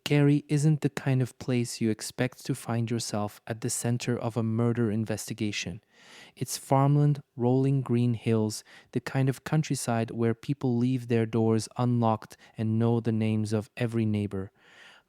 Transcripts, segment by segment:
Kerry isn't the kind of place you expect to find yourself at the center of a murder investigation. It's farmland, rolling green hills, the kind of countryside where people leave their doors unlocked and know the names of every neighbor.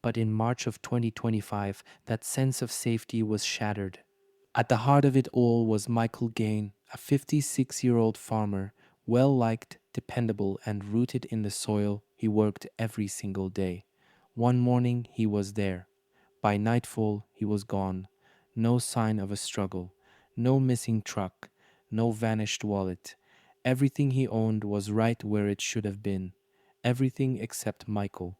But in March of 2025, that sense of safety was shattered. At the heart of it all was Michael Gaine, a 56-year-old farmer, well liked, dependable, and rooted in the soil he worked every single day. One morning he was there. By nightfall he was gone. No sign of a struggle, no missing truck, no vanished wallet. Everything he owned was right where it should have been. Everything except Michael.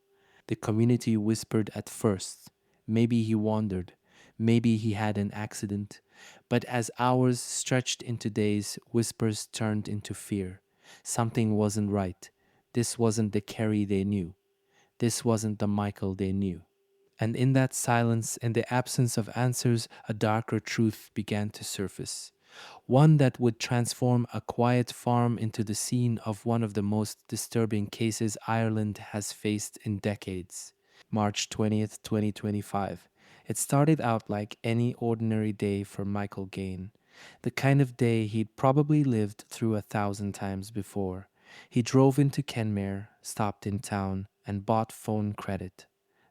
The community whispered at first. Maybe he wandered. Maybe he had an accident. But as hours stretched into days, whispers turned into fear. Something wasn't right. This wasn't the Kerry they knew. This wasn't the Michael they knew. And in that silence and the absence of answers, a darker truth began to surface. One that would transform a quiet farm into the scene of one of the most disturbing cases Ireland has faced in decades. March 20th, 2025. It started out like any ordinary day for Michael Gaine, the kind of day he'd probably lived through 1,000 times before. He drove into Kenmare, stopped in town, and bought phone credit.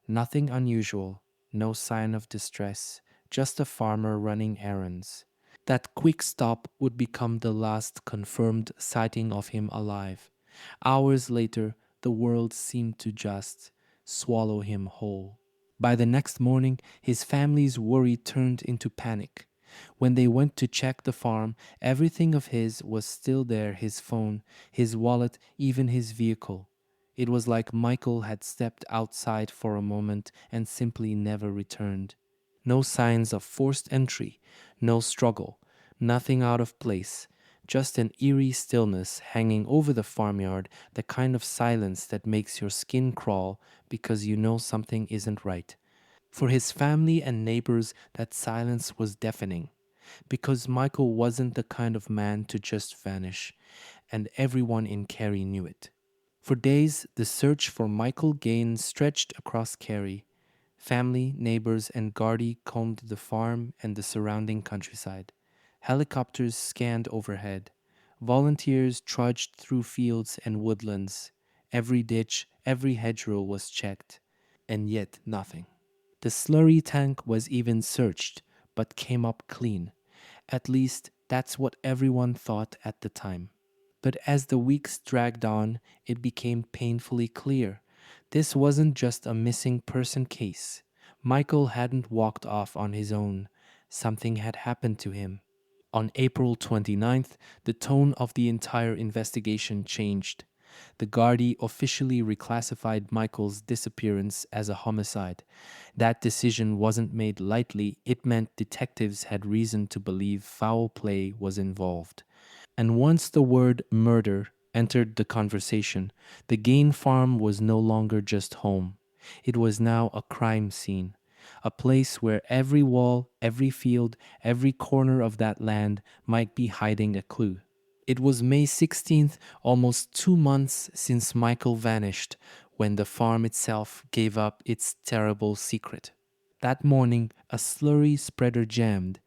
Nothing unusual, no sign of distress, just a farmer running errands. That quick stop would become the last confirmed sighting of him alive. Hours later, the world seemed to just swallow him whole. By the next morning, his family's worry turned into panic. When they went to check the farm, everything of his was still there: his phone, his wallet, even his vehicle. It was like Michael had stepped outside for a moment and simply never returned. No signs of forced entry, no struggle, nothing out of place, just an eerie stillness hanging over the farmyard, the kind of silence that makes your skin crawl because you know something isn't right. For his family and neighbors, that silence was deafening, because Michael wasn't the kind of man to just vanish, and everyone in Kerry knew it. For days, the search for Michael Gaine stretched across Kerry. Family, neighbors, and Gardee combed the farm and the surrounding countryside. Helicopters scanned overhead. Volunteers trudged through fields and woodlands. Every ditch, every hedgerow was checked. And yet nothing. The slurry tank was even searched, but came up clean. At least that's what everyone thought at the time. But as the weeks dragged on, it became painfully clear. This wasn't just a missing person case. Michael hadn't walked off on his own. Something had happened to him. On April 29th, the tone of the entire investigation changed. The Gardee officially reclassified Michael's disappearance as a homicide. That decision wasn't made lightly. It meant detectives had reason to believe foul play was involved. And once the word murder entered the conversation, the Gain farm was no longer just home. It was now a crime scene, a place where every wall, every field, every corner of that land might be hiding a clue. It was May 16th, almost 2 months since Michael vanished, when the farm itself gave up its terrible secret. That morning, a slurry spreader jammed.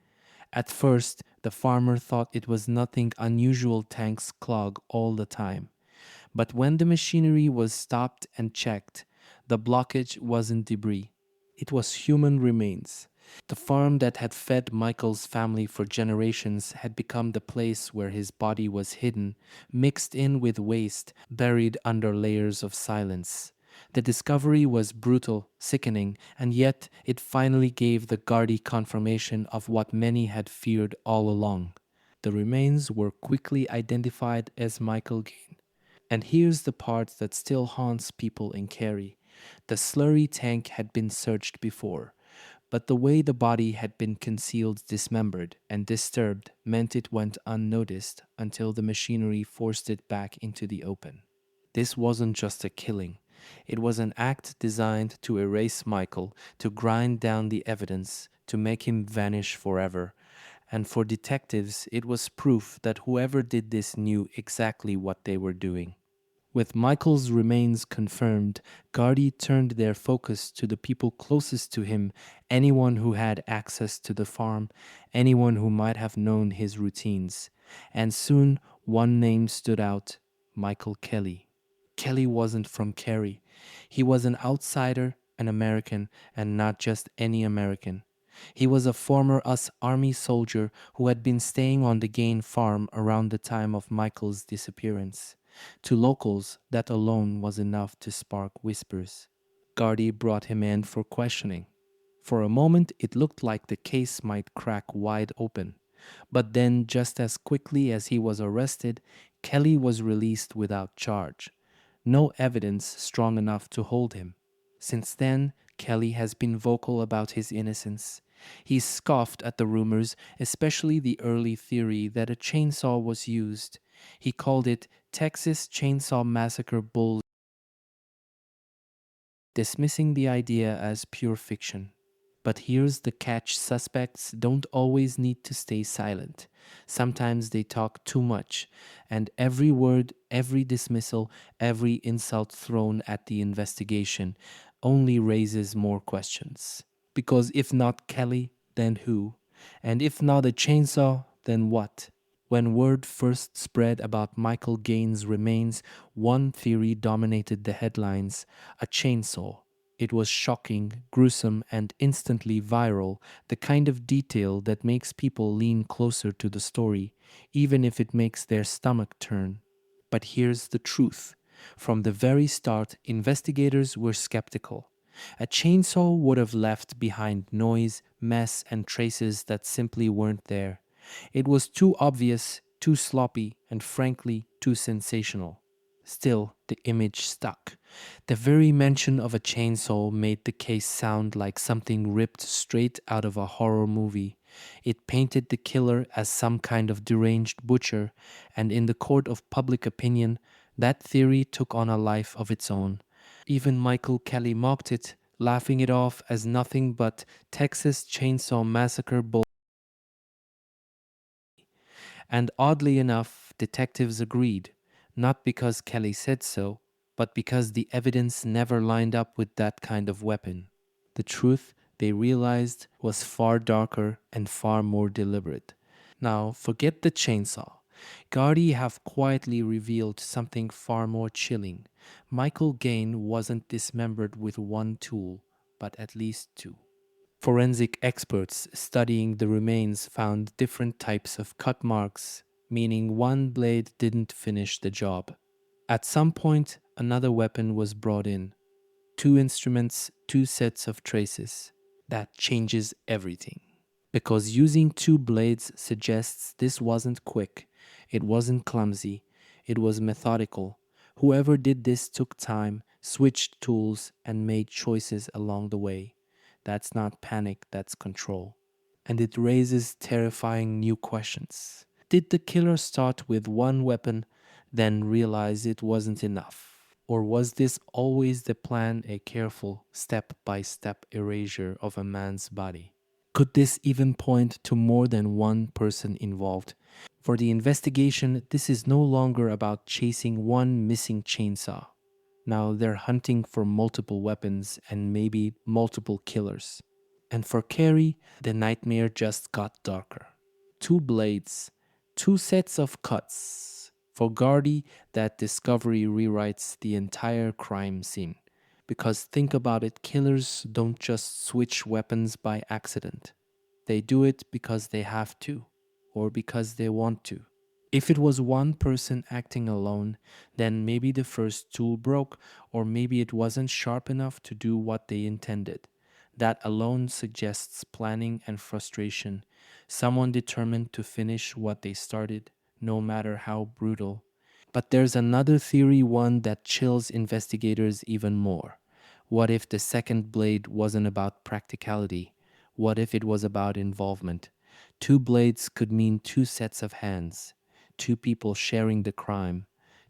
At first, the farmer thought it was nothing unusual, tanks clog all the time. But when the machinery was stopped and checked, the blockage wasn't debris. It was human remains. The farm that had fed Michael's family for generations had become the place where his body was hidden, mixed in with waste, buried under layers of silence. The discovery was brutal, sickening, and yet it finally gave the Gardee confirmation of what many had feared all along. The remains were quickly identified as Michael Gaine. And here's the part that still haunts people in Kerry. The slurry tank had been searched before, but the way the body had been concealed, dismembered, and disturbed meant it went unnoticed until the machinery forced it back into the open. This wasn't just a killing. It was an act designed to erase Michael, to grind down the evidence, to make him vanish forever. And for detectives, it was proof that whoever did this knew exactly what they were doing. With Michael's remains confirmed, Gardee turned their focus to the people closest to him, anyone who had access to the farm, anyone who might have known his routines. And soon one name stood out: Michael Kelly. Kelly wasn't from Kerry. He was an outsider, an American, and not just any American. He was a former US Army soldier who had been staying on the Gaine farm around the time of Michael's disappearance. To locals, that alone was enough to spark whispers. Gardee brought him in for questioning. For a moment, it looked like the case might crack wide open. But then, just as quickly as he was arrested, Kelly was released without charge. No evidence strong enough to hold him. Since then, Kelly has been vocal about his innocence. He scoffed at the rumors, especially the early theory that a chainsaw was used. He called it Texas Chainsaw Massacre bull, dismissing the idea as pure fiction. But here's the catch: suspects don't always need to stay silent. Sometimes they talk too much, and every word, every dismissal, every insult thrown at the investigation only raises more questions. Because if not Kelly, then who? And if not a chainsaw, then what? When word first spread about Michael Gaine's remains, one theory dominated the headlines: a chainsaw. It was shocking, gruesome, and instantly viral, the kind of detail that makes people lean closer to the story, even if it makes their stomach turn. But here's the truth. From the very start, investigators were skeptical. A chainsaw would have left behind noise, mess, and traces that simply weren't there. It was too obvious, too sloppy, and frankly, too sensational. Still, the image stuck. The very mention of a chainsaw made the case sound like something ripped straight out of a horror movie. It painted the killer as some kind of deranged butcher, and in the court of public opinion, that theory took on a life of its own. Even Michael Kelly mocked it, laughing it off as nothing but Texas Chainsaw Massacre bull. And oddly enough, detectives agreed, not because Kelly said so, but because the evidence never lined up with that kind of weapon. The truth, they realized, was far darker and far more deliberate. Now, forget the chainsaw. Gardee have quietly revealed something far more chilling. Michael Gaine wasn't dismembered with one tool, but at least two. Forensic experts studying the remains found different types of cut marks, meaning one blade didn't finish the job. At some point, another weapon was brought in. Two instruments, two sets of traces. That changes everything. Because using two blades suggests this wasn't quick, it wasn't clumsy, it was methodical. Whoever did this took time, switched tools, and made choices along the way. That's not panic, that's control. And it raises terrifying new questions. Did the killer start with one weapon, then realize it wasn't enough? Or was this always the plan, a careful, step by step erasure of a man's body? Could this even point to more than one person involved? For the investigation, this is no longer about chasing one missing chainsaw. Now they're hunting for multiple weapons and maybe multiple killers. And for Kerry, the nightmare just got darker. Two blades, two sets of cuts. For Gardee, that discovery rewrites the entire crime scene. Because think about it, killers don't just switch weapons by accident. They do it because they have to, or because they want to. If it was one person acting alone, then maybe the first tool broke, or maybe it wasn't sharp enough to do what they intended. That alone suggests planning and frustration, someone determined to finish what they started, no matter how brutal. But there's another theory, one that chills investigators even more. What if the second blade wasn't about practicality? What if it was about involvement? Two blades could mean two sets of hands, two people sharing the crime,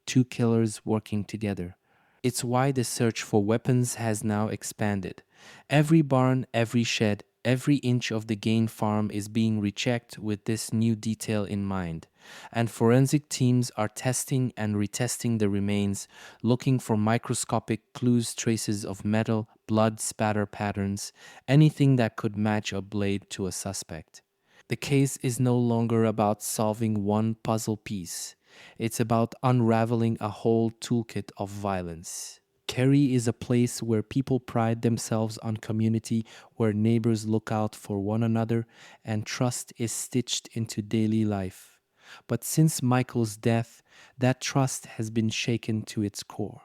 two killers working together. It's why the search for weapons has now expanded. Every barn, every shed, Every inch of the Gaine farm is being rechecked with this new detail in mind, and forensic teams are testing and retesting the remains, looking for microscopic clues, traces of metal, blood spatter patterns, anything that could match a blade to a suspect. The case is no longer about solving one puzzle piece. It's about unraveling a whole toolkit of violence. Kerry is a place where people pride themselves on community, where neighbors look out for one another, and trust is stitched into daily life. But since Michael's death, that trust has been shaken to its core.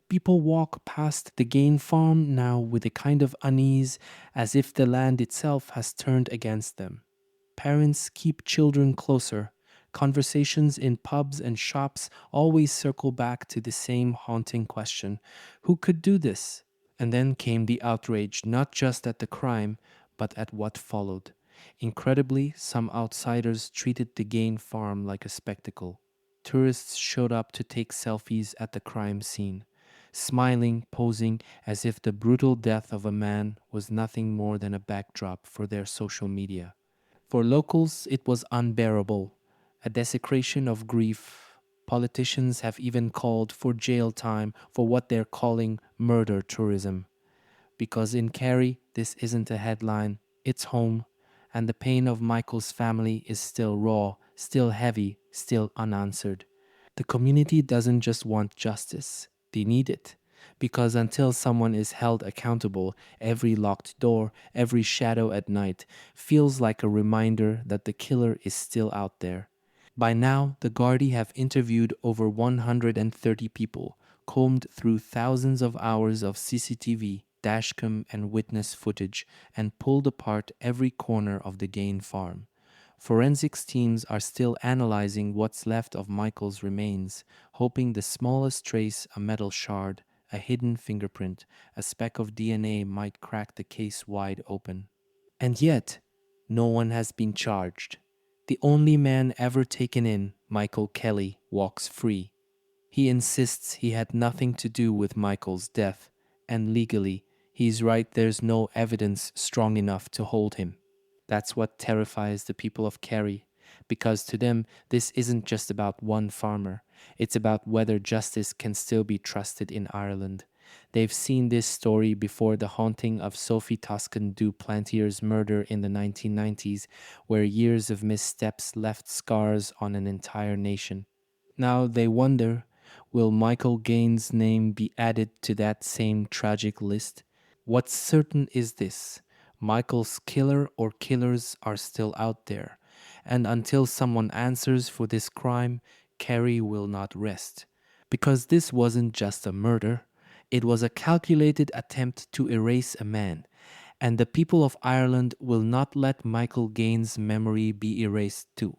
People walk past the Gain farm now with a kind of unease, as if the land itself has turned against them. Parents keep children closer. Conversations in pubs and shops always circle back to the same haunting question: who could do this? And then came the outrage, not just at the crime, but at what followed. Incredibly, some outsiders treated the Gain farm like a spectacle. Tourists showed up to take selfies at the crime scene, smiling, posing as if the brutal death of a man was nothing more than a backdrop for their social media. For locals, it was unbearable, a desecration of grief. Politicians have even called for jail time for what they're calling murder tourism. Because in Kerry, this isn't a headline, it's home, and the pain of Michael's family is still raw, still heavy, still unanswered. The community doesn't just want justice, they need it. Because until someone is held accountable, every locked door, every shadow at night feels like a reminder that the killer is still out there. By now, the Gardee have interviewed over 130 people, combed through thousands of hours of CCTV, dashcam, and witness footage, and pulled apart every corner of the Gain farm. Forensics teams are still analyzing what's left of Michael's remains, hoping the smallest trace, a metal shard, a hidden fingerprint, a speck of DNA might crack the case wide open. And yet, no one has been charged. The only man ever taken in, Michael Kelly, walks free. He insists he had nothing to do with Michael's death, and legally, he's right, there's no evidence strong enough to hold him. That's what terrifies the people of Kerry, because to them, this isn't just about one farmer. It's about whether justice can still be trusted in Ireland. They've seen this story before: the haunting of Sophie Toscan du Plantier's murder in the 1990s, where years of missteps left scars on an entire nation. Now they wonder, will Michael Gaine's name be added to that same tragic list? What's certain is this: Michael's killer or killers are still out there, and until someone answers for this crime, Kerry will not rest. Because this wasn't just a murder, it was a calculated attempt to erase a man, and the people of Ireland will not let Michael Gaine's memory be erased too.